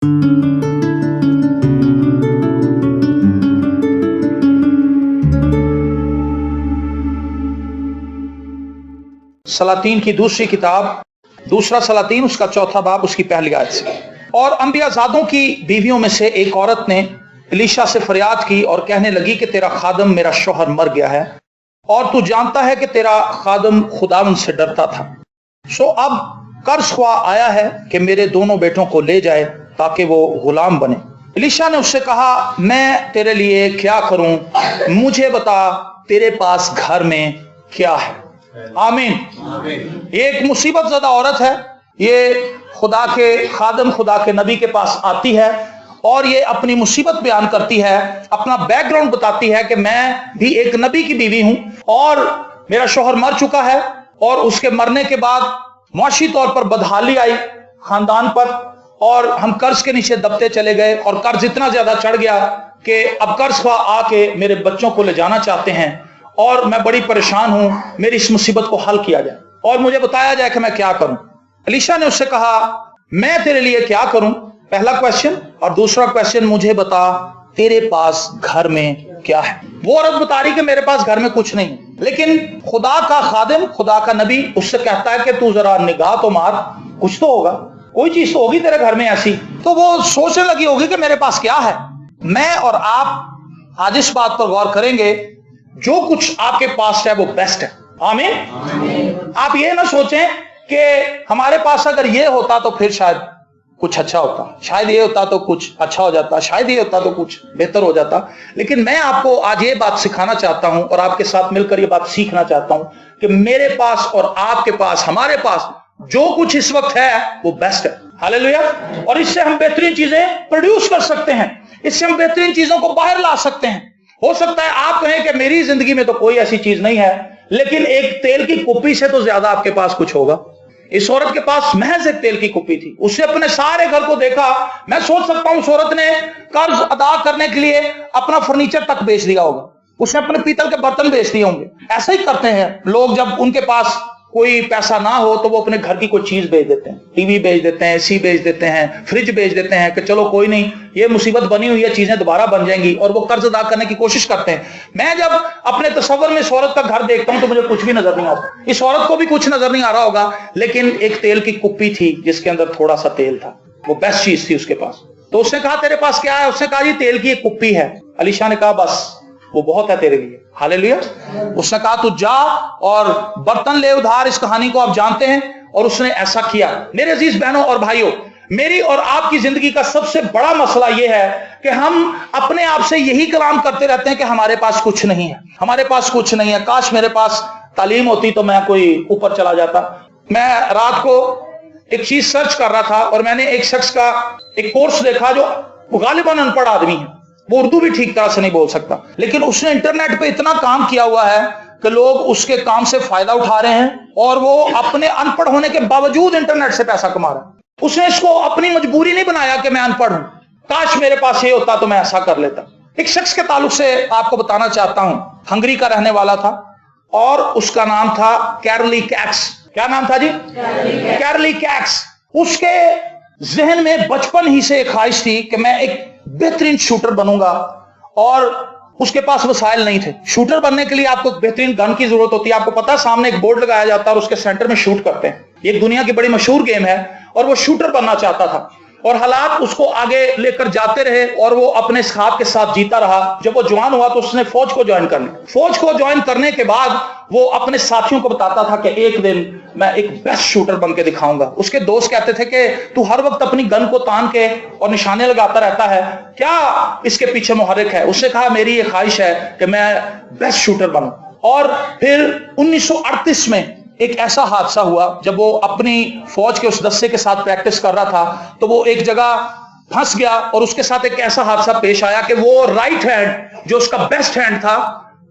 सलातीन की दूसरी किताब, दूसरा सलातीन, उसका चौथा बाब, उसकी पहली आयत से। और अंबियाजादों की बीवियों में से एक औरत ने एलीशा से फरियाद की और कहने लगी कि तेरा खादम मेरा शौहर मर गया है और तू जानता है कि तेरा खादम खुदावंद से डरता था। सो अब कर्ज ख्वा आया है कि मेरे दोनों बेटों को ले जाए ताकि वो गुलाम बने। एलीशा ने उससे कहा, मैं तेरे लिए क्या करूं, मुझे बता तेरे पास घर में क्या है। आमीन। एक मुसीबत ज़दा औरत है, ये खुदा के खादम, खुदा के नबी के पास आती है और ये अपनी मुसीबत बयान करती है, अपना बैकग्राउंड बताती है कि मैं भी एक नबी की बीवी हूं और मेरा शौहर मर चुका है और उसके मरने के बाद मुआशी तौर पर बदहाली आई खानदान पर और हम कर्ज के नीचे दबते चले गए और कर्ज इतना ज्यादा चढ़ गया कि अब कर्ज ख्वा आके मेरे बच्चों को ले जाना चाहते हैं और मैं बड़ी परेशान हूं, मेरी इस मुसीबत को हल किया जाए और मुझे बताया जाए कि मैं क्या करूं। एलीशा ने उससे कहा, मैं तेरे लिए क्या करूं, पहला क्वेश्चन, और दूसरा क्वेश्चन, मुझे बता तेरे पास घर में क्या है। वो औरत बता रही कि मेरे पास घर में कुछ नहीं, लेकिन खुदा का खादिम, खुदा का नबी उससे कहता है कि तू जरा निगाह तो मार, कुछ तो होगा, कोई चीज तो होगी तेरे घर में ऐसी। तो वो सोचने लगी होगी कि मेरे पास क्या है। मैं और आप आज इस बात पर गौर करेंगे, जो कुछ आपके पास है वो बेस्ट है। आमीन। आप ये ना सोचें कि हमारे पास अगर ये होता तो फिर शायद कुछ अच्छा होता, शायद ये होता तो कुछ अच्छा हो जाता, शायद ये होता तो कुछ बेहतर हो जाता। लेकिन मैं आपको आज ये बात सिखाना चाहता हूं और आपके साथ मिलकर ये बात सीखना चाहता हूं कि मेरे पास और आपके पास, हमारे पास जो कुछ इस वक्त है वो बेस्ट है। हालेलुया। और इससे हम बेहतरीन चीजें प्रोड्यूस कर सकते हैं, इससे हम बेहतरीन चीजों को बाहर ला सकते हैं। हो सकता है आप कहें कि मेरी जिंदगी में तो कोई ऐसी चीज नहीं है, लेकिन एक तेल की कुप्पी से तो ज्यादा आपके पास कुछ होगा। इस औरत के पास महज एक तेल की कुप्पी थी, उसने अपने सारे घर को देखा। मैं सोच सकता हूं उस औरत ने कर्ज अदा करने के लिए अपना फर्नीचर तक बेच दिया होगा, उसने अपने पीतल के बर्तन बेच दिए होंगे। ऐसा ही करते हैं लोग, जब उनके पास कोई पैसा ना हो तो वो अपने घर की कोई चीज बेच देते हैं, टीवी बेच देते हैं, एसी बेच देते हैं, फ्रिज बेच देते हैं कि चलो कोई नहीं, ये मुसीबत बनी हुई है, चीजें दोबारा बन जाएंगी, और वो कर्ज अदा करने की कोशिश करते हैं। मैं जब अपने तस्वर में इस औरत का घर देखता हूं तो मुझे कुछ भी नजर नहीं आता। इस औरत को भी कुछ नजर नहीं आ रहा होगा, लेकिन एक तेल की कुप्पी थी जिसके अंदर थोड़ा सा तेल था, वो बेस्ट चीज थी उसके पास। तो उसने कहा, तेरे पास क्या है? उसने कहा, ये तेल की एक कुप्पी है। एलीशा ने कहा, बस वो बहुत है तेरे लिए। हालेलुया। उसने कहा, तू जा और बर्तन ले उधार। इस कहानी को आप जानते हैं और उसने ऐसा किया। मेरे अजीज बहनों और भाइयों, मेरी और आपकी जिंदगी का सबसे बड़ा मसला यह है कि हम अपने आप से यही कलाम करते रहते हैं कि हमारे पास कुछ नहीं है, हमारे पास कुछ नहीं है, काश मेरे पास तालीम होती तो मैं कोई ऊपर चला जाता। मैं रात को एक चीज सर्च कर रहा था और मैंने एक शख्स का एक कोर्स देखा जो गालिबन अनपढ़ आदमी है, वो उर्दू भी ठीक तरह से नहीं बोल सकता, लेकिन उसने इंटरनेट पे इतना काम किया हुआ है कि लोग उसके काम से फायदा उठा रहे हैं और वो अपने अनपढ़ होने के बावजूद इंटरनेट से पैसा कमा रहा है। उसने इसको अपनी मजबूरी नहीं बनाया कि मैं अनपढ़ हूं, काश मेरे पास ये होता तो मैं ऐसा कर लेता। एक शख्स के ताल्लुक से आपको बताना चाहता हूं, हंगरी का रहने वाला था और उसका नाम था कैरोली कैक्स। क्या नाम था जी? कैरोली कैक्स। उसके जहन में बचपन ही से एक ख्वाहिश थी कि मैं एक बेहतरीन शूटर बनूंगा, और उसके पास वसाइल नहीं थे। शूटर बनने के लिए आपको बेहतरीन गन की जरूरत होती है। आपको पता है, सामने एक बोर्ड लगाया जाता है और उसके सेंटर में शूट करते हैं। ये एक दुनिया की बड़ी मशहूर गेम है और वो शूटर बनना चाहता था और हालात उसको आगे लेकर जाते रहे और वो अपने इस ख्वाब के साथ जीता रहा। जब वो जवान हुआ तो उसने फौज को ज्वाइन कर लिया। फौज को ज्वाइन करने के बाद वो अपने साथियों को बताता था कि एक दिन मैं एक बेस्ट शूटर बन के दिखाऊंगा। उसके दोस्त कहते थे कि तू हर वक्त अपनी गन को तान के और निशाने लगाता रहता है, क्या इसके पीछे मुहर्रिक है? उसने कहा, मेरी ये ख्वाहिश है कि मैं बेस्ट शूटर बनूं। और फिर 1938 में एक ऐसा हादसा हुआ, जब वो अपनी फौज के उस दस्ते के साथ प्रैक्टिस कर रहा था तो वो एक जगह फंस गया और उसके साथ एक ऐसा हादसा पेश आया कि वो राइट हैंड जो उसका बेस्ट हैंड था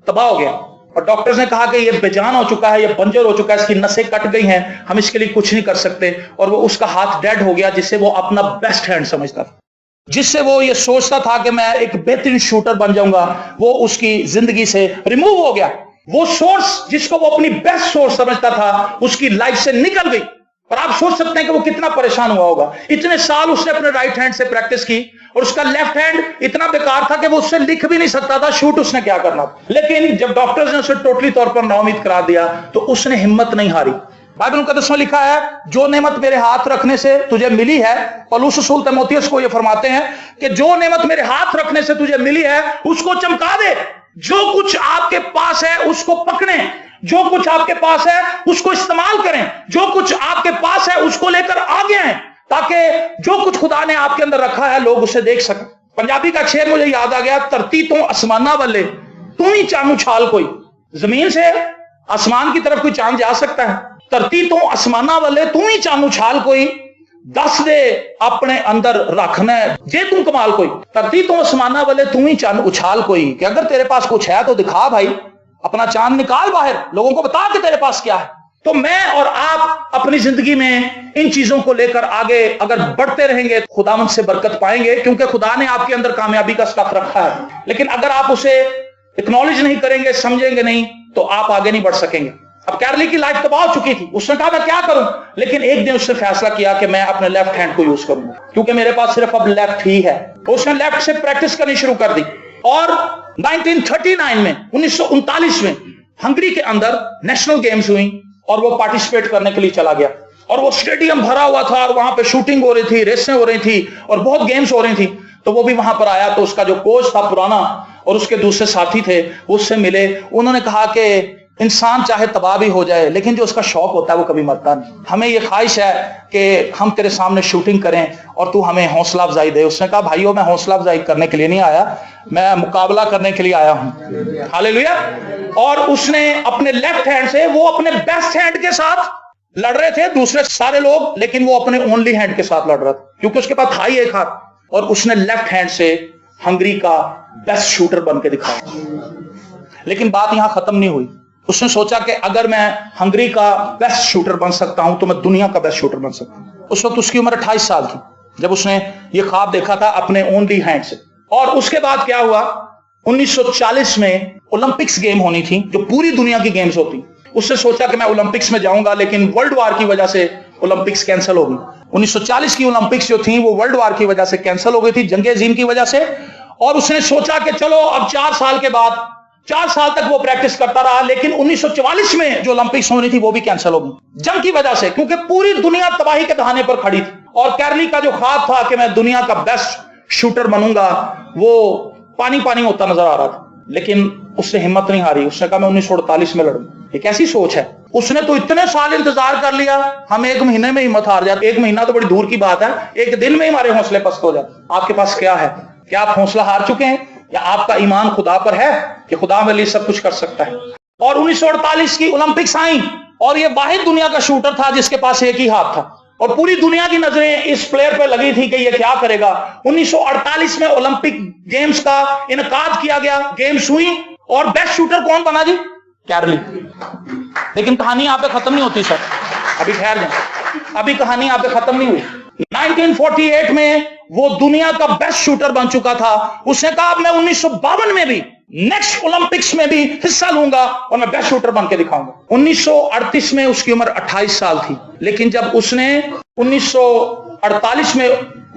तबाह हो गया और डॉक्टर्स ने कहा कि ये बेजान हो चुका है, ये बंजर हो चुका है, इसकी नसें कट गई हैं, हम इसके लिए कुछ नहीं कर सकते। और वो उसका हाथ डेड हो गया जिससे वो अपना बेस्ट हैंड समझता था, जिससे वो ये सोचता था कि मैं एक बेहतरीन शूटर बन जाऊंगा, वो उसकी जिंदगी से रिमूव हो गया। वो सोर्स जिसको वो अपनी बेस्ट सोर्स समझता था उसकी लाइफ से निकल गई और आप सोच सकते हैं कि वो कितना परेशान हुआ होगा। इतने साल उसने अपने राइट हैंड से प्रैक्टिस की और उसका लेफ्ट हैंड इतना बेकार था कि वो उससे लिख भी नहीं सकता था शूट उसने क्या करना था। लेकिन जब डॉक्टर्स ने उसे टोटली तौर पर नाउमीद करा दिया तो उसने हिम्मत नहीं हारी। बाइबल मुकद्दस में लिखा है, जो नेमत मेरे हाथ रखने से तुझे मिली है, पौलुस रसूल तीमुथियुस को ये फरमाते हैं कि जो नेमत मेरे हाथ रखने से तुझे मिली है उसको चमका दे। जो कुछ आपके पास है उसको पकड़े, जो कुछ आपके पास है उसको इस्तेमाल करें, जो कुछ आपके पास है उसको लेकर आगे आए, ताकि जो कुछ खुदा ने आपके अंदर रखा है लोग उसे देख सकें। पंजाबी का शेर मुझे याद आ गया, धरती तो आसमाना वाले तू ही चांद उछाल कोई। जमीन से आसमान की तरफ कोई चांद जा सकता है? धरती तो आसमाना वाले तू ही चांद उछाल कोई, दस दे अपने अंदर रखना है जे तू कमाल कोई। धरती तो आसमाना वाले तू ही चांद उछाल कोई, कि अगर तेरे पास कुछ है तो दिखा भाई, अपना चांद निकाल बाहर, लोगों को बता कि तेरे पास क्या है। तो मैं और आप अपनी जिंदगी में इन चीजों को लेकर आगे अगर बढ़ते रहेंगे तो खुदावंद से बरकत पाएंगे, क्योंकि खुदा ने आपके अंदर कामयाबी का स्टफ रखा है। लेकिन अगर आप उसे एक्नॉलेज नहीं करेंगे, समझेंगे नहीं, तो आप आगे नहीं बढ़ सकेंगे। अब कैरली की लाइफ तबाह हो चुकी थी, उसने कहा मैं क्या करूं, लेकिन एक दिन उसने फैसला किया कि मैं अपने लेफ्ट हैंड को यूज करूंगा, क्योंकि मेरे पास सिर्फ अब लेफ्ट ही है। उसने लेफ्ट से प्रैक्टिस करनी शुरू कर दी और 1939 में 1939 में हंगरी के अंदर नेशनल गेम्स हुई और वो पार्टिसिपेट करने के लिए चला गया और वो स्टेडियम भरा हुआ था और वहां पे शूटिंग हो रही थी, रेसें हो रही थी और बहुत गेम्स हो रही थी। तो वो भी वहां पर आया, तो उसका जो कोच था पुराना और उसके दूसरे साथी थे उससे मिले। उन्होंने कहा कि इंसान चाहे तबाह भी हो जाए लेकिन जो उसका शौक होता है वो कभी मरता नहीं। हमें ये ख्वाहिश है कि हम तेरे सामने शूटिंग करें और तू हमें हौसला अफजाई दे। उसने कहा भाइयों मैं हौसला अफजाई करने के लिए नहीं आया, मैं मुकाबला करने के लिए आया हूं। हालेलुया। और उसने अपने लेफ्ट हैंड से, वो अपने बेस्ट हैंड के साथ लड़ रहे थे दूसरे सारे लोग, लेकिन वो अपने ओनली हैंड के साथ लड़ रहा था क्योंकि उसके पास था ही एक हाथ, और उसने लेफ्ट हैंड से हंगरी का बेस्ट शूटर बन के दिखाया। लेकिन बात यहां खत्म नहीं हुई। उसने सोचा कि अगर मैं हंगरी का बेस्ट शूटर बन सकता हूं तो मैं दुनिया का बेस्ट शूटर बन सकता हूं। उस वक्त उसकी उम्र 28 साल थी जब उसने ये ख्वाब देखा था अपने ओनली हैंड से। और उसके बाद क्या हुआ, 1940 में ओलंपिक्स गेम होनी थी जो पूरी दुनिया की गेम्स होती। उसने सोचा कि मैं ओलंपिक्स में जाऊंगा, लेकिन वर्ल्ड वार की वजह से ओलंपिक्स कैंसिल हो गई। 1940 की ओलंपिक्स जो थी वो वर्ल्ड वार की वजह से कैंसिल हो गई थी, जंग अजीम की वजह से। और उसने सोचा कि चलो अब 4 साल के बाद, 4 साल तक वो प्रैक्टिस करता रहा, लेकिन 1944 में जो ओलंपिक्स होनी थी वो भी कैंसिल हो गई जंग की वजह से, क्योंकि पूरी दुनिया तबाही के दहाने पर खड़ी थी। और कैरली का जो ख्वाब था कि मैं दुनिया का बेस्ट शूटर बनूंगा वो पानी पानी होता नजर आ रहा था। लेकिन उसने हिम्मत नहीं हारी, उसने कहा मैं 1948 में लड़ूंगा। एक ऐसी सोच है। उसने तो इतने साल इंतजार कर लिया, हम 1 महीने में हिम्मत हार जाते। 1 महीना तो बड़ी दूर की बात है, 1 दिन में ही हमारे हौसले पस्त हो जाते। आपके पास क्या है? क्या आप हौसला हार चुके हैं, या आपका ईमान खुदा पर है कि खुदा मेरे लिए सब कुछ कर सकता है? और 1948 की ओलंपिक्स आई और ये वाहिद दुनिया का शूटर था जिसके पास एक ही हाथ था, और पूरी दुनिया की नजरें इस प्लेयर पे लगी थी कि ये क्या करेगा। 1948 में ओलंपिक गेम्स का इनकाद किया गया, गेम्स हुई और बेस्ट शूटर कौन बना जी? कैरली। लेकिन कहानी यहां पे खत्म नहीं होती सर, अभी ठहर जाए, अभी कहानी यहां पे खत्म नहीं हुई। 1948 में वो दुनिया का बेस्ट शूटर बन चुका था। उसने कहा अब मैं 1952 में भी नेक्स्ट ओलंपिक्स में भी हिस्सा लूंगा और मैं बेस्ट शूटर बन के दिखाऊंगा। 1938 में उसकी उम्र 28 साल थी, लेकिन जब उसने 1948 में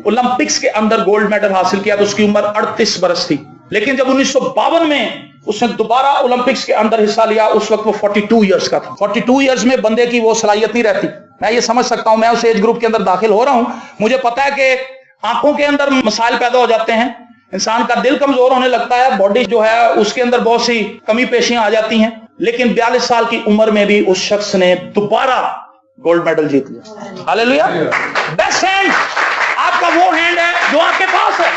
ओलंपिक्स के अंदर गोल्ड मेडल हासिल किया तो उसकी उम्र 38 बरस थी। लेकिन जब 1952 में उसने दोबारा ओलंपिक्स के अंदर हिस्सा लिया, उस वक्त वो 42 इयर्स का था। 42 इयर्स में बंदे की वो सलाहियत नहीं रहती। मैं ये समझ सकता हूं, मैं उस एज ग्रुप के अंदर दाखिल हो रहा हूं, मुझे पता है कि आंखों के अंदर मसाइल पैदा हो जाते हैं, इंसान का दिल कमजोर होने लगता है, बॉडी जो है उसके अंदर बहुत सी कमी पेशियां आ जाती हैं। लेकिन 42 साल की उम्र में भी उस शख्स ने दोबारा गोल्ड मेडल जीत लिया। हालेलुया। बेस्ट हैंड आपका वो हैंड है जो आपके पास है।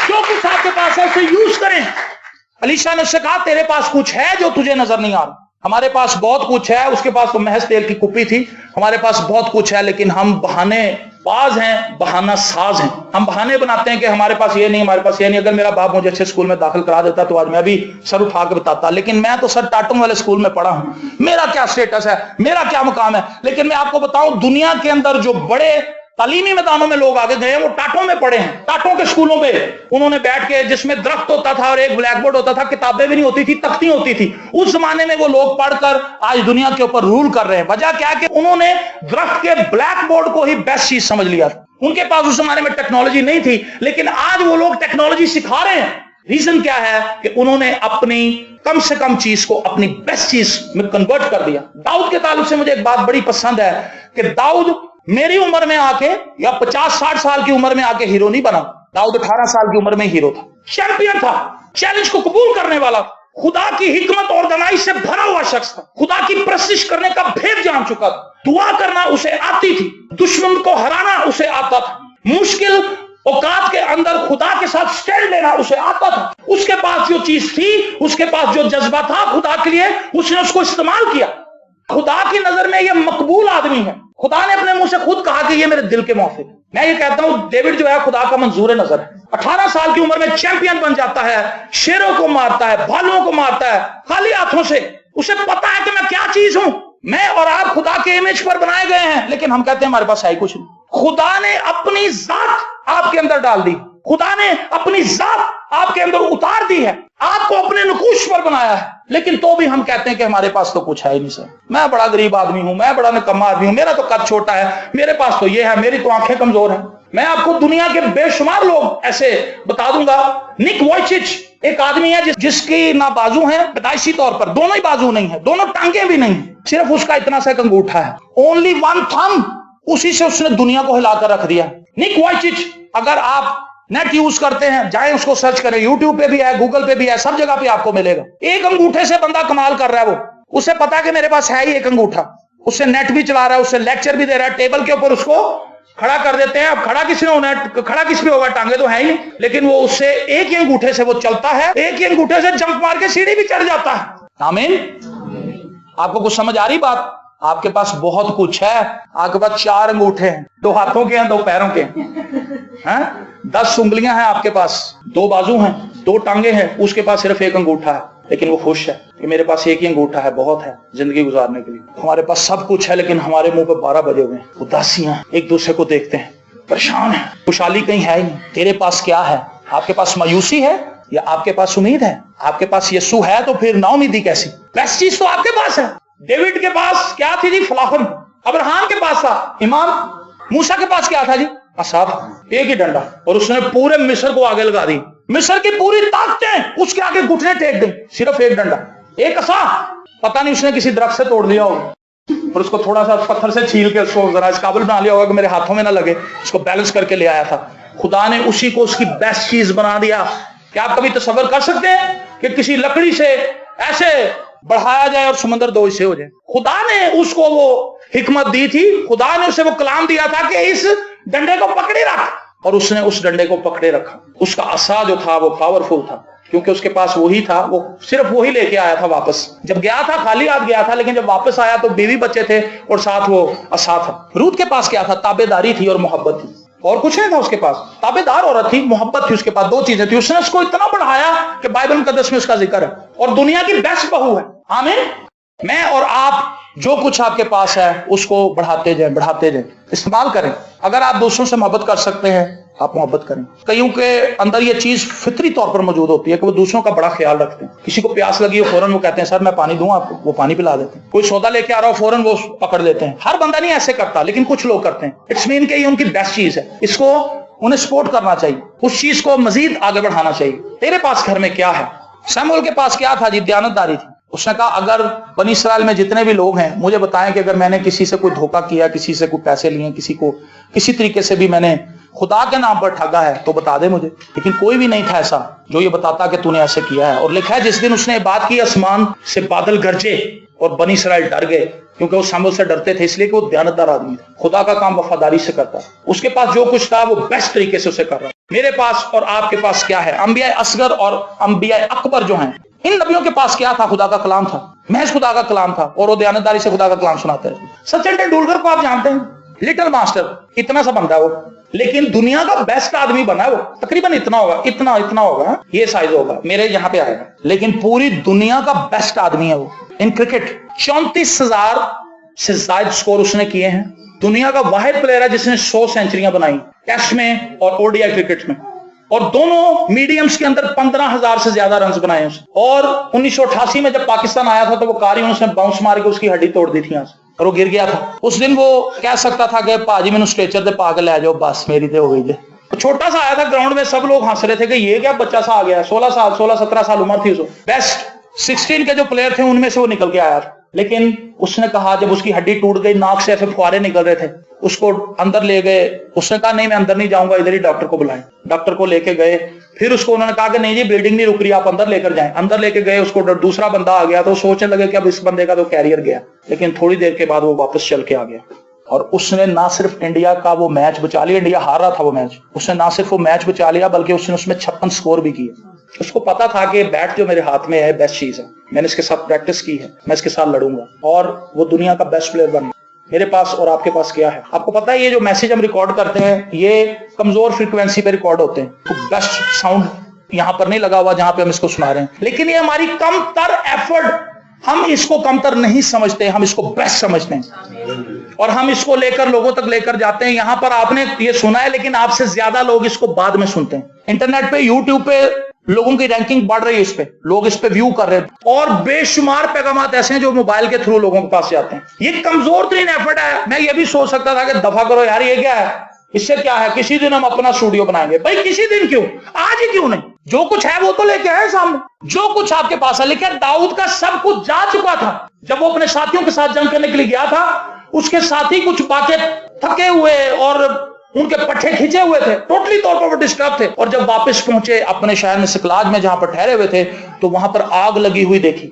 जो कुछ आपके पास है उसे यूज करें। अलीशा ने उससे कहा तेरे पास कुछ है जो तुझे नजर नहीं आ रहा। हमारे पास बहुत कुछ है, उसके पास तो महज तेल की कुप्पी थी। हमारे पास बहुत कुछ है, लेकिन हम बहाने बाज हैं, बहाना साज हैं। हम बहाने बनाते हैं कि हमारे पास ये नहीं, हमारे पास ये नहीं। अगर मेरा बाप मुझे अच्छे स्कूल में दाखिल करा देता तो आज मैं भी सर उठा के बताता, लेकिन मैं तो सर टाटम वाले स्कूल में पढ़ा हूं। मेरा क्या स्टेटस है, मेरा क्या मुकाम है। लेकिन मैं आपको बताऊं, दुनिया के अंदर जो बड़े तालीमी मैदानों में लोग आगे गए हैं, वो टाटों में पढ़े हैं, टाटों के स्कूलों में उन्होंने बैठ के, जिसमें दरख्त होता था और एक ब्लैक बोर्ड होता था, किताबें भी नहीं होती थी, तख्ती होती थी। उस जमाने में वो लोग पढ़कर आज दुनिया के ऊपर रूल कर रहे हैं। वजह क्या है कि उन्होंने दरख्त के ब्लैक बोर्ड को ही बेस्ट चीज समझ लिया। उनके पास उस जमाने में टेक्नोलॉजी नहीं थी, लेकिन आज वो लोग टेक्नोलॉजी सिखा रहे हैं। रीजन क्या है कि उन्होंने अपनी कम से कम चीज को अपनी बेस्ट चीज में कन्वर्ट कर दिया। दाऊद के ताल्लुक से मुझे एक बात बड़ी पसंद है कि दाऊद मेरी उम्र में आके या 50-60 साल की उम्र में आके हीरो नहीं बना। दाऊद 18 साल की उम्र में हीरो था, चैंपियन था, चैलेंज को कबूल करने वाला, खुदा की हिकमत और दनाई से भरा हुआ शख्स था, खुदा की परस्तिश करने का भेद जान चुका था, दुआ करना उसे आती थी, दुश्मन को हराना उसे आता था, मुश्किल औकात के अंदर खुदा के साथ स्टैंड लेना उसे आता था। उसके पास जो चीज थी, उसके पास जो जज्बा था खुदा के लिए, उसने उसको इस्तेमाल किया। खुदा की नजर में यह मकबूल आदमी है। खुदा ने अपने मुंह से खुद कहा कि ये मेरे दिल के मौफिक है। मैं ये कहता हूं डेविड जो है खुदा का मंजूर नजर है। 18 साल की उम्र में चैंपियन बन जाता है, शेरों को मारता है, भालुओं को मारता है खाली हाथों से। उसे पता है कि मैं क्या चीज हूं। मैं और आप खुदा के इमेज पर बनाए गए हैं, लेकिन हम कहते हैं हमारे पास है कुछ नहीं। खुदा ने अपनी जात आपके अंदर डाल दी, खुदा ने अपनी जात आपके अंदर उतार दी है, आपको अपने नकूश पर बनाया है, लेकिन तो भी हम कहते हैं कि हमारे पास तो कुछ है ही नहीं सर। मैं बड़ा गरीब आदमी हूं, मैं बड़ा निकम्मा आदमी हूं, मेरा तो कद छोटा है, मेरे पास तो ये है, मेरी तो आंखें कमजोर हैं। मैं आपको दुनिया के बेशुमार लोग ऐसे बता दूंगा। निक वॉयचिच एक आदमी है जिसकी ना बाजू है, पैदाइशी तौर पर दोनों ही बाजू नहीं है, दोनों टांगे भी नहीं, सिर्फ उसका इतना सा अंगूठा है, ओनली वन थंब। उसी से उसने दुनिया को हिलाकर रख दिया। निक वॉयचिच, अगर आप नेट यूज करते हैं, जाएं उसको सर्च करें, यूट्यूब पे भी है, गूगल पे भी है, सब जगह पे आपको मिलेगा। एक अंगूठे से बंदा कमाल कर रहा है। वो उसे पता है कि मेरे पास है ही एक अंगूठा, उससे नेट भी चला रहा है, उससे लेक्चर भी दे रहा है, टेबल के ऊपर उसको खड़ा कर देते हैं। अब खड़ा किसने होना है, खड़ा किस पे होगा, टांगे तो है ही नहीं, लेकिन वो उससे एक ही अंगूठे से वो चलता है, एक ही अंगूठे से जंप मार के सीढ़ी भी चढ़ जाता है। आमीन। आपको कुछ समझ आ रही बात? आपके पास बहुत कुछ है, आपके पास 4 अंगूठे हैं, 2 हाथों के हैं, 2 पैरों के हैं, 10 उंगलियां हैं आपके पास, 2 बाजू हैं, 2 टांगे हैं, उसके पास सिर्फ एक अंगूठा है, लेकिन वो खुश है कि मेरे पास एक ही अंगूठा है, बहुत है जिंदगी गुजारने के लिए। हमारे पास सब कुछ है, लेकिन हमारे मुंह पे 12 बजे हुए हैं, उदासियां, एक दूसरे को देखते हैं, परेशान है, खुशहाली कहीं है ही नहीं। तेरे पास क्या है? आपके पास मायूसी है या आपके पास उम्मीद है? आपके पास यीशु है तो फिर नाउमीदी कैसी? बेस्ट चीज तो आपके पास है। डेविड के पास क्या थी जी? फलाफन। अब्राहम के पास था ईमान। मूसा के पास क्या था जी? असाब, एक ही डंडा, और उसने पूरे मिस्र को आगे लगा दी। मिस्र की पूरी ताकतें उसके आगे घुटने टेक गई, सिर्फ एक डंडा, एक असा। पता नहीं उसने किसी दरख्त से तोड़ लिया होगा और उसको थोड़ा सा पत्थर से छील के उसको जरा इस काबिल बना लिया होगा कि मेरे हाथों में ना लगे, उसको बैलेंस करके ले आया था। खुदा ने उसी को उसकी बेस्ट चीज बना दिया। क्या आप कभी तसव्वुर कर सकते हैं कि किसी लकड़ी से ऐसे बढ़ाया जाए और समंदर 2 हिस्से हो जाए? खुदा ने उसको वो हिकमत दी थी, खुदा ने उसे वो कलाम दिया था कि इस डंडे को पकड़े रख, और उसने उस डंडे को पकड़े रखा। उसका असा जो था वो पावरफुल था, क्योंकि उसके पास वही था, वो सिर्फ वही लेके आया था वापस। जब गया था खाली हाथ गया था, लेकिन जब वापस आया तो बीवी बच्चे थे और साथ वो असा था। रूत के पास क्या था? ताबेदारी थी और मोहब्बत थी, और कुछ नहीं था उसके पास। ताबेदार औरत थी, मोहब्बत थी उसके पास, 2 चीजें थी। उसने उसको इतना बढ़ाया कि बाइबल मुकद्दस में उसका जिक्र है, और दुनिया की बेस्ट बहू है। आमीन। मैं और आप जो कुछ आपके पास है उसको बढ़ाते जाएं, बढ़ाते जाएं, इस्तेमाल करें। अगर आप दूसरों से मोहब्बत कर सकते हैं, आप मोहब्बत करें। कईयों के अंदर ये चीज फितरी तौर पर मौजूद होती है कि वो दूसरों का बड़ा ख्याल रखते हैं। किसी को प्यास लगी हो, फौरन वो कहते हैं सर मैं पानी दूं आपको, वो पानी पिला देते हैं। कोई सौदा लेके आ रहा हो, फौरन वो पकड़ लेते हैं। हर बंदा नहीं ऐसे करता, लेकिन कुछ लोग करते हैं। इट्स मीन कि ये उनकी बेस्ट चीज है, इसको उन्हें सपोर्ट करना चाहिए, उस चीज को मजीद आगे बढ़ाना चाहिए। तेरे पास घर में क्या है? शमूएल के पास क्या था जी? दयानतदारी थी। उसने कहा अगर बनी इस्राएल में जितने भी लोग हैं मुझे बताएं कि अगर मैंने किसी से कोई धोखा किया, किसी से कोई पैसे लिए, किसी को किसी तरीके से भी मैंने खुदा के नाम पर ठगा है तो बता दे मुझे। लेकिन कोई भी नहीं था ऐसा जो ये बताता कि तूने ऐसे किया है। और लिखा है जिस दिन उसने बात की आसमान से बादल गरजे और बनी इस्राएल डर गए, क्योंकि वो शमूएल से डरते थे, इसलिए कि वो दयानतदार आदमी था, खुदा का काम वफादारी से करता। उसके पास जो कुछ था वो बेस्ट तरीके से उसे कर रहा। मेरे पास और आपके पास क्या है? अंबिया असगर और अंबिया अकबर जो हैं, इन नबियों के पास क्या था? खुदा का कलाम था, महज खुदा का कलाम था, और वो दयानतदारी से खुदा का कलाम सुनाते रहे। सचिन तेंदुलकर को आप जानते हैं, लिटिल मास्टर, इतना सा बंदा है वो, लेकिन दुनिया का बेस्ट आदमी बना है वो। तकरीबन इतना होगा, इतना होगा, ये साइज होगा, मेरे यहाँ पे आएगा, लेकिन पूरी दुनिया का बेस्ट आदमी है वो। इन क्रिकेट 34,000 से ज्यादा स्कोर उसने किए हैं, दुनिया का वाहिद प्लेयर है जिसने 100 सेंचुरियां बनाई टेस्ट में और ओडीआई क्रिकेट में, और दोनों मीडियम्स के अंदर 15,000 से ज्यादा रन बनाए उसने। और 1988 में जब पाकिस्तान आया था तो वो कारी उसने बाउंस मार के उसकी हड्डी तोड़ दी थी यहाँ से, और वो गिर गया था। उस दिन वो कह सकता था कि भाजी मैंने स्ट्रेचर से पाके ले जाओ, बस मेरी तो हो गई थी। छोटा सा आया था ग्राउंड में, सब लोग हंस रहे थे कि ये क्या बच्चा सा आ गया, 16-17 साल उम्र थी उसको। बेस्ट 16 के जो प्लेयर थे उनमें से वो निकल के आया, लेकिन उसने कहा जब उसकी हड्डी टूट गई, नाक से ऐसे फुहारे निकल रहे थे, उसको अंदर ले गए। उसने कहा नहीं मैं अंदर नहीं जाऊंगा, इधर ही डॉक्टर को बुलाएं। डॉक्टर को लेके गए, फिर उसको उन्होंने कहा कि नहीं जी ब्लीडिंग नहीं रुक रही, आप अंदर लेकर जाएं। अंदर लेके गए, उसको दूसरा बंदा आ गया तो सोचने लगे कि अब इस बंदे का तो कैरियर गया, लेकिन थोड़ी देर के बाद वो वापस चल के आ गया। और उसने ना सिर्फ इंडिया का वो मैच बचा लिया, इंडिया हार रहा था वो मैच, उसने ना सिर्फ वो मैच बचा लिया बल्कि उसने उसमें 56 स्कोर भी किए। उसको पता था कि बैट जो मेरे हाथ में है बेस्ट चीज है, मैंने इसके साथ प्रैक्टिस की है, मैं इसके साथ लड़ूंगा, और वो दुनिया का बेस्ट प्लेयर बन गया। मेरे पास और आपके पास क्या है? आपको पता है ये जो मैसेज हम रिकॉर्ड करते हैं ये कमजोर फ्रीक्वेंसी पे रिकॉर्ड होते हैं, तो बेस्ट साउंड यहां पर नहीं लगा हुआ जहां पे हम इसको सुना रहे हैं, लेकिन ये हमारी कमतर एफर्ट, हम इसको कमतर नहीं समझते, हम इसको बेस्ट समझते हैं और हम इसको लेकर लोगों तक लेकर जाते हैं। यहां पर आपने ये सुना है, लेकिन आपसे ज्यादा लोग इसको बाद में सुनते हैं। इंटरनेट पे, यूट्यूब पे लोगों की रैंकिंग बढ़ रही है, इस पे लोग इस पे व्यू कर रहे हैं, और बेशुमार पैगामात ऐसे हैं जो मोबाइल के थ्रू लोगों के पास जाते हैं। ये कमजोर तरीन एफर्ट है। मैं ये भी सोच सकता था कि दफा करो यार, ये क्या है, इससे क्या है, किसी दिन हम अपना स्टूडियो बनाएंगे। भाई किसी दिन क्यों, आज ही क्यों नहीं? जो कुछ है वो तो लेके आए सामने, जो कुछ आपके पास है। लेकिन दाऊद का सब कुछ जा चुका था। जब वो अपने साथियों के साथ जंग करने के लिए गया था, उसके साथी कुछ बातें थके हुए और उनके पट्टे खिंचे हुए थे, टोटली तौर पर वो डिस्टर्ब थे। और जब वापस पहुंचे अपने शहर में सिकलाज में जहां पर ठहरे हुए थे, तो वहां पर आग लगी हुई देखी।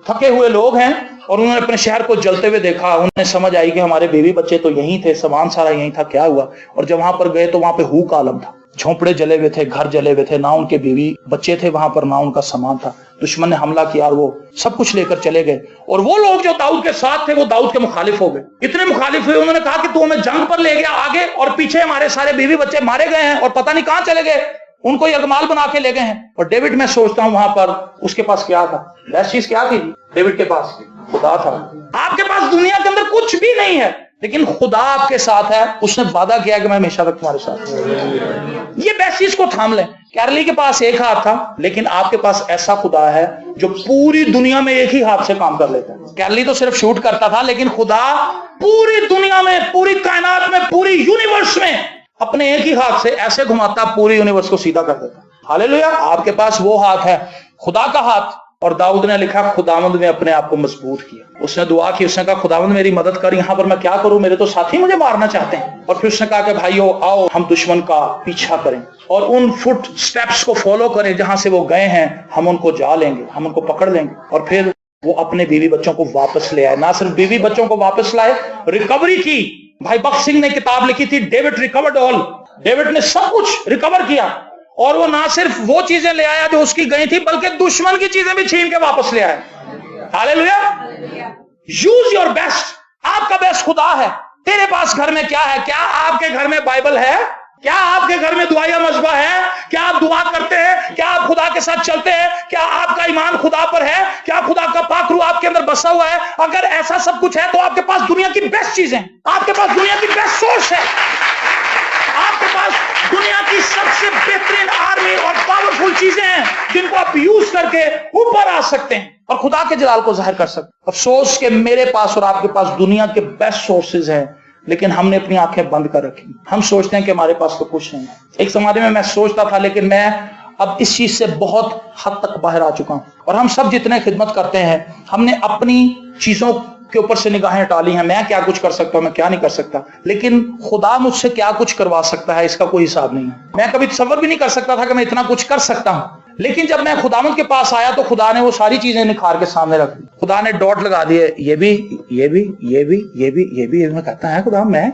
थके हुए लोग हैं और उन्होंने अपने शहर को जलते हुए देखा। उन्हें समझ आई कि हमारे बीवी बच्चे तो यहीं थे, सामान सारा यहीं था, क्या हुआ? और जब वहां पर गए तो वहां पे हू का आलम था, झोंपड़े जले हुए थे, घर जले हुए थे, ना उनके बीवी बच्चे थे वहां पर, ना उनका सामान था। दुश्मन ने हमला किया और वो सब कुछ लेकर चले गए। और वो लोग जो दाऊद के साथ थे वो दाऊद के मुखालिफ हो गए। इतने मुखालिफ हुए, उन्होंने कहा कि तू हमें जंग पर ले गया आगे, और पीछे हमारे सारे बीवी बच्चे मारे गए हैं और पता नहीं कहां चले गए, उनको यरगमाल बना के ले गए हैं। और डेविड, मैं सोचता हूं वहां पर उसके पास क्या था? बेस्ट चीज क्या थी डेविड के पास? खुदा था। आपके पास दुनिया के अंदर कुछ भी नहीं है, लेकिन खुदा आपके साथ है। उसने वादा किया कि मैं हमेशा तक तुम्हारे साथ। ये बेस्ट चीज को थाम लें। कैरली के पास एक हाथ था, लेकिन आपके पास ऐसा खुदा है जो पूरी दुनिया में एक ही हाथ से काम कर लेता है। कैरली तो सिर्फ शूट करता था, लेकिन खुदा पूरी दुनिया में, पूरी कायनात में, पूरी यूनिवर्स में अपने एक ही हाथ से ऐसे घुमाता, पूरी यूनिवर्स को सीधा कर देता। हालेलुया। आपके पास वो हाथ है, खुदा का हाथ। और दाऊद ने लिखा, खुदावंद ने अपने आप को मजबूत किया। उसने दुआ की, उसने कहा खुदावंद मेरी मदद कर, यहां पर मैं क्या करूं, मेरे तो साथी मुझे मारना चाहते हैं। और फिर उसने कहा कि भाइयों आओ हम दुश्मन का पीछा करें और उन फुट स्टेप्स को फॉलो करें जहां से वो गए हैं, हम उनको जा लेंगे, हम उनको पकड़ लेंगे। और फिर वो अपने बीवी बच्चों को वापस ले आए। ना सिर्फ बीवी बच्चों को वापस लाए, रिकवरी की। भाई बख्श सिंह ने किताब लिखी थी, डेविड रिकवर्ड ऑल। डेविड ने सब कुछ रिकवर किया, और वो ना सिर्फ वो चीजें ले आया जो उसकी गई थी, बल्कि दुश्मन की चीजें भी छीन के वापस ले आया। हालेलुया। Use your best. आपका बेस्ट खुदा है। तेरे पास घर में क्या है? क्या आपके घर में बाइबल है? क्या आपके घर में दुआया मजबा है? क्या आप दुआ करते हैं? क्या आप खुदा के साथ चलते हैं? क्या आपका ईमान खुदा पर है? क्या खुदा का पाक रूह आपके अंदर बसा हुआ है? अगर ऐसा सब कुछ है तो आपके पास दुनिया की बेस्ट चीजें, आपके पास दुनिया की बेस्ट सोर्स है, आपके पास दुनिया की सबसे बेहतरीन आर्मी और पावरफुल चीजें हैं जिनको आप यूज करके ऊपर आ सकते हैं और खुदा के जलाल को जाहिर कर सकते हैं। अफसोस के मेरे पास और आपके पास दुनिया के बेस्ट सोर्सेज हैं, लेकिन हमने अपनी आंखें बंद कर रखी। हम सोचते हैं कि हमारे पास तो कुछ नहीं है। एक समाज में मैं सोचता था, लेकिन मैं अब इस चीज से बहुत हद तक बाहर आ चुका हूं। और हम सब जितने खिदमत करते हैं, हमने अपनी चीजों के ऊपर से निगाहें हटा ली हैं। मैं क्या कुछ कर सकता हूं, मैं क्या नहीं कर सकता, लेकिन खुदा मुझसे क्या कुछ करवा सकता है इसका कोई हिसाब नहीं है। मैं कभी तसव्वुर भी नहीं कर सकता था कि मैं इतना कुछ कर सकता हूं, लेकिन जब मैं खुदावंद के पास आया तो खुदा ने वो सारी चीजें निखार के सामने रख दी। खुदा ने डॉट लगा दिए, ये भी, ये भी, ये भी, ये भी, ये भी। मैं कहता है खुदा मैं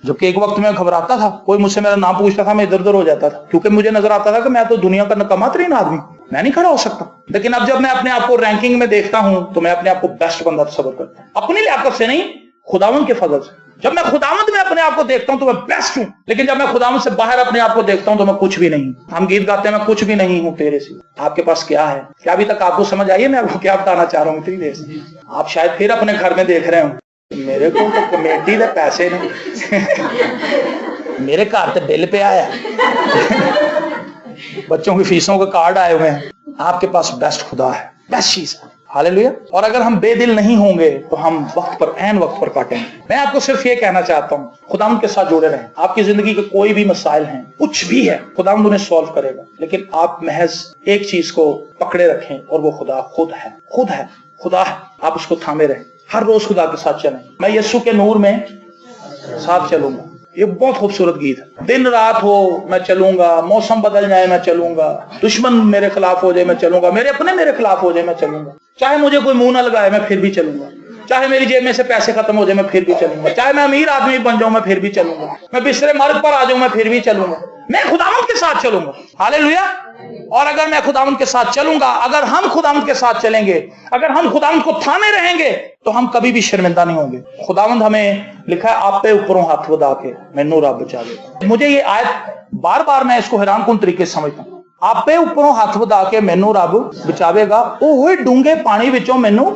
जबकि एक वक्त में घबराता था, कोई मुझसे मेरा नाम पूछता था, मैं इधर उधर हो जाता था, क्योंकि मुझे नजर आता था कि मैं तो दुनिया का नकामा तरीन आदमी, मैं नहीं खड़ा हो सकता। लेकिन अब जब मैं अपने आप को रैंकिंग में देखता हूं तो मैं अपने आप को बेस्ट बंदा तस्वर करता हूं, अपनी लियाकत से नहीं, खुदावंद के फजल से। जब मैं खुदावंद में अपने आप को को देखता हूं तो मैं बेस्ट हूं, लेकिन जब मैं खुदावंद से बाहर अपने आप को देखता हूं तो मैं कुछ भी नहीं। हम गीत गाते हैं, मैं कुछ भी नहीं हूं तेरे से। आपके पास क्या है? क्या अभी तक आपको समझ आई है मैं आपको क्या बताना चाह रहा हूं? इतनी देर से आप शायद फिर अपने घर में देख रहे हो, मेरे को तो कमेटी दे पैसे नहीं मेरे घर तो बिल पे आया बच्चों की फीसों के कार्ड आए हुए हैं। आपके पास बेस्ट खुदा है, बेस्ट चीज है। हालेलुया। और अगर हम बेदिल नहीं होंगे तो हम वक्त पर, ऐन वक्त पर काटेंगे। मैं आपको सिर्फ ये कहना चाहता हूं, खुदावंद के साथ जुड़े रहें। आपकी जिंदगी के कोई भी मसाइल हैं, कुछ भी है, खुदावंद उन्हें सॉल्व करेगा, लेकिन आप महज एक चीज को पकड़े रखें और वो खुदा खुद है। खुद है, खुदा है, आप उसको थामे रहें। हर रोज खुदा के साथ चलें। मैं यीशु के नूर में साथ चलूंगा, ये बहुत खूबसूरत गीत है। दिन रात हो मैं चलूंगा, मौसम बदल जाए मैं चलूंगा, दुश्मन मेरे खिलाफ हो जाए मैं चलूंगा, मेरे अपने मेरे खिलाफ हो जाए मैं चलूंगा, चाहे मुझे कोई मुंह ना लगाए मैं फिर भी चलूंगा, चाहे मेरी जेब में से पैसे खत्म हो जाए मैं फिर भी चलूंगा, चाहे मैं अमीर आदमी बन जाऊं मैं फिर भी चलूंगा, मैं बिस्तरे मर्द पर आ जाऊं मैं फिर भी चलूंगा, मैं खुदावंद के साथ चलूंगा। हालेलुया। और अगर मैं खुदावंद के साथ चलूंगा, अगर हम खुदावंद के साथ चलेंगे, अगर हम खुदावंद को थामे रहेंगे तो हम कभी भी शर्मिंदा नहीं होंगे। खुदावंद हमें लिखा है, आप पे ऊपरों हाथ वधा के मैनू रब बचावे। मुझे ये आयत बार बार मैं इसको हैरानकुन तरीके से समझता हूं। आपे ऊपरों हाथ वधा के मैनू रब बचावेगा, ओह डूंगे पानी विचों मैनू,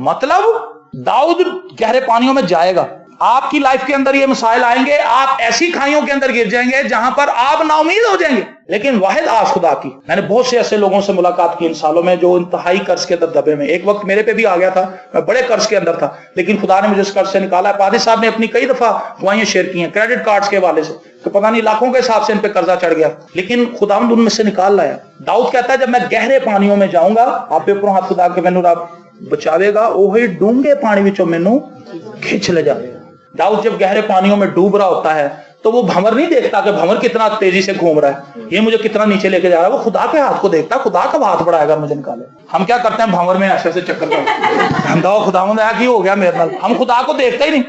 मतलब दाऊद गहरे पानियों में जाएगा। आपकी लाइफ के अंदर ये मसाइल आएंगे, आप ऐसी खाइयों के अंदर गिर जाएंगे जहां पर आप नाउमीद हो जाएंगे, लेकिन वाहिद आस खुदा की। मैंने बहुत से ऐसे लोगों से मुलाकात की इन सालों में जो इंतहाई कर्ज के दबदबे में, एक वक्त मेरे पे भी आ गया था, मैं बड़े कर्ज के अंदर था, लेकिन खुदा ने मुझे उस कर्ज से निकाला। पादी साहब ने अपनी कई दफा गवाहियां शेयर की हैं क्रेडिट कार्ड्स के हवाले से, तो पता नहीं लाखों के हिसाब से इन पे कर्जा चढ़ गया, लेकिन खुदावंद उनमें से निकाल लाया। दाऊद कहता है, जब मैं गहरे पानियों में जाऊंगा, आप पे ऊपरों हाथ खुदा के मैनू रब बचावेगा, ओही डूंगे पानी विचों मैनू खिंच ले जाएगा। दाऊद जब गहरे पानियों में डूब रहा होता है तो वो भंवर नहीं देखता कि भंवर कितना तेजी से घूम रहा है, ये मुझे कितना नीचे लेके जा रहा है, वो खुदा के हाथ को देखता, खुदा का हाथ बढ़ाएगा मुझे निकाले। हम क्या करते हैं, भंवर में ऐसे ऐसे चक्कर करते, हम दाओ खुदावंद की हो गया मेरे नाल, हम खुदा को देखते ही नहीं,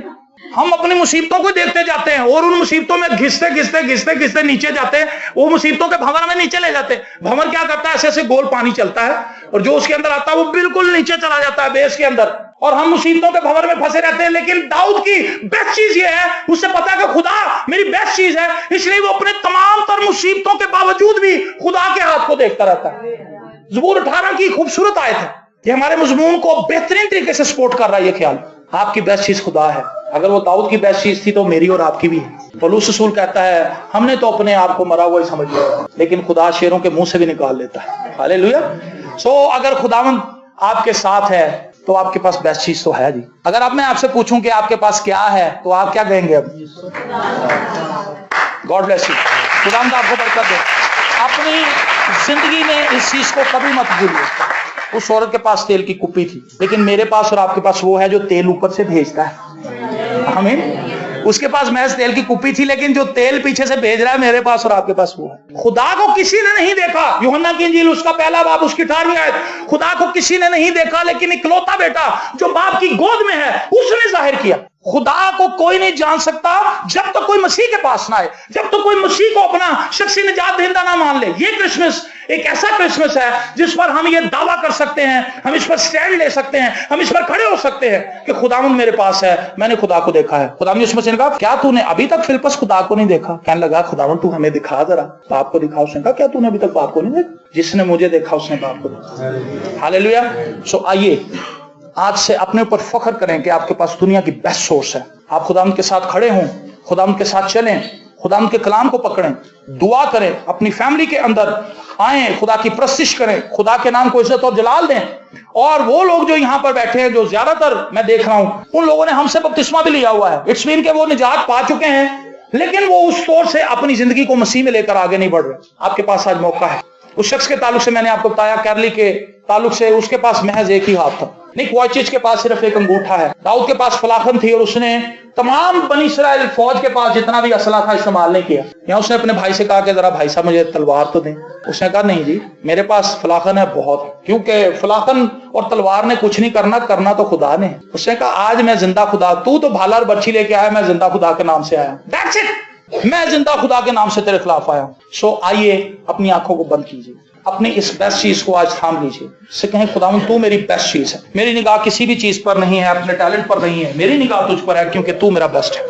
हम अपनी मुसीबतों को देखते जाते हैं और उन मुसीबतों में घिसते घिसते घिसते घिसते नीचे जाते हैं, वो मुसीबतों के भंवर में नीचे ले जाते हैं। भंवर क्या करता है, ऐसे ऐसे गोल पानी चलता है और जो उसके अंदर आता है वो बिल्कुल नीचे चला जाता है बेस के अंदर, और हम मुसीबतों के भंवर में फंसे रहते हैं। लेकिन दाऊद की बेस्ट चीज ये है, उसे पता है कि खुदा मेरी बेस्ट चीज है, इसलिए वो अपने तमाम तर मुसीबतों के बावजूद भी खुदा के हाथ को देखता रहता है। ज़बूर 18 की खूबसूरत आयत है, ये हमारे मजमून को बेहतरीन तरीके से सपोर्ट कर रहा है। ये ख्याल, आपकी बेस्ट चीज खुदा है। अगर वो दाऊद की बेस्ट चीज थी तो मेरी और आपकी भी है। पौलुस रसूल कहता है, हमने तो अपने आप को मरा हुआ ही समझ लिया, लेकिन खुदा शेरों के मुंह से भी निकाल लेता है। हालेलुया। सो अगर खुदावंद आपके साथ है तो आपके पास बेस्ट चीज तो है जी। अगर अब मैं आपसे पूछूं कि आपके पास क्या है तो आप क्या कहेंगे? अब गॉड ब्लेस यू, खुदावंद आपको बरकत दे। अपनी जिंदगी में इस चीज को कभी मत भूलिए। उस औरत के पास तेल की कुप्पी थी, लेकिन मेरे पास और आपके पास वो है जो तेल ऊपर से भेजता है। आमीन। उसके पास महज तेल की कुप्पी थी, लेकिन जो तेल पीछे से भेज रहा है मेरे पास और आपके पास वो है। खुदा को किसी ने नहीं देखा, यूहन्ना की इंजील उसका पहला बाब उसकी 18वीं आयत, खुदा को किसी ने नहीं देखा, लेकिन इकलौता बेटा जो बाप की गोद में है उसने जाहिर किया। खुदा को कोई नहीं जान सकता जब तक कोई मसीह के पास ना आए, जब तक कोई मसीह को अपना शख्सी निजात दहिंदा ना मान ले। ये क्रिसमस एक ऐसा क्रिसमस है जिस पर हम ये दावा कर सकते हैं, हम इस पर स्टैंड ले सकते हैं, हम इस पर खड़े हो सकते हैं कि खुदावंद मेरे पास है, मैंने खुदा को देखा है। खुदावंद यीशु मसीह ने कहा, क्या तूने अभी तक फिलिप्पस खुदा को नहीं देखा? कहने लगा, खुदावंद तू हमें दिखा जरा, बाप को दिखा। उसने कहा, क्या तूने अभी तक बाप को नहीं देखा? जिसने मुझे देखा उसने बाप को देखा। हालेलुया। सो आइए आज से अपने ऊपर फख्र करें कि आपके पास दुनिया की बेस्ट सोर्स है। आप खुदावंद के साथ खड़े हों, खुदावंद के साथ चलें, खुदावंद के कलाम को पकड़ें, दुआ करें, अपनी फैमिली के अंदर आए, खुदा की प्रस्तिश करें, खुदा के नाम को इज्जत और जलाल दें। और वो लोग जो यहाँ पर बैठे हैं, जो ज्यादातर मैं देख रहा हूं, उन लोगों ने हमसे बपतिस्मा भी लिया हुआ है। इट्स मीन के वो निजात पा चुके हैं, लेकिन वो उस तौर से अपनी जिंदगी को मसीह में लेकर आगे नहीं बढ़ रहे। आपके पास आज मौका है। उस शख्स के ताल्लुक से मैंने आपको बताया, कैरली के ताल्लुक से, उसके पास महज एक ही हाथ था। निक वॉयचिच के पास सिर्फ एक अंगूठा है। दाऊद के पास फलाखन थी और उसने तमाम बनी इस्राएल फौज के पास जितना भी असला था इस्तेमाल नहीं किया। यहाँ उसने अपने भाई से कहा कि जरा भाई साहब मुझे तलवार तो दें। उसने कहा, नहीं जी, मेरे पास फलाखन है बहुत, क्योंकि फलाखन और तलवार ने कुछ नहीं करना, करना तो खुदा ने। उसने कहा, आज मैं जिंदा खुदा, तू तो भाला और बर्छी लेके आया, मैं जिंदा खुदा के नाम से आया। दैट्स इट, मैं जिंदा खुदा के नाम से तेरे खिलाफ आया। सो आइए अपनी आंखों को बंद कीजिए, अपनी इस बेस्ट चीज को आज थाम लीजिए। इससे कहें, खुदावंद तू मेरी बेस्ट चीज है, मेरी निगाह किसी भी चीज पर नहीं है, अपने टैलेंट पर नहीं है, मेरी निगाह तुझ पर है, क्योंकि तू मेरा बेस्ट है।